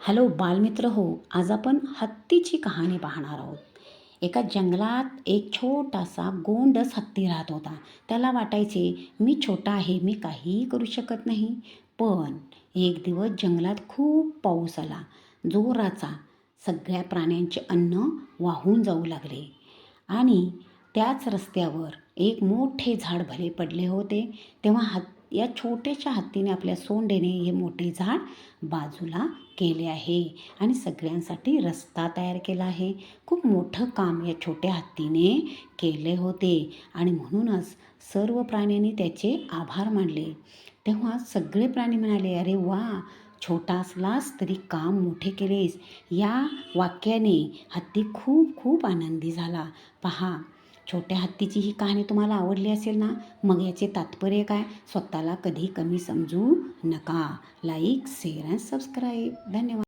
Hello बालमित्र हो. आज आपण हत्तीची कहाणी पाहणार आहोत. एका जंगलात एक छोटासा गोंडस हत्ती राहत होता. त्याला वाटायचे मी छोटा आहे, मी काहीही करू शकत नाही. पण एक दिवस जंगलात खूप पाऊस आला, जोराचा. सगळ्या प्राण्यांचे अन्न वाहून जाऊ लागले आणि त्याच रस्त्यावर एक मोठे झाड भले पडले होते. तेव्हा या छोट्याशा हत्तीने आपल्या सोंडेने हे मोठे झाड बाजूला केले आहे आणि सगळ्यांसाठी रस्ता तयार केला आहे. खूप मोठं काम या छोट्या हत्तीने केले होते आणि म्हणूनच सर्व प्राण्यांनी त्याचे आभार मानले. तेव्हा सगळे प्राणी म्हणाले, अरे वा, छोटा असलास तरी काम मोठे केलेस. या वाक्याने हत्ती खूप खूप आनंदी झाला. पहा, छोट्या हत्तीची ही कहाणी तुम्हाला आवडली असेल ना? मग याचे तात्पर्य काय? स्वतःला कधी कमी समजू नका. Like, share and subscribe. धन्यवाद.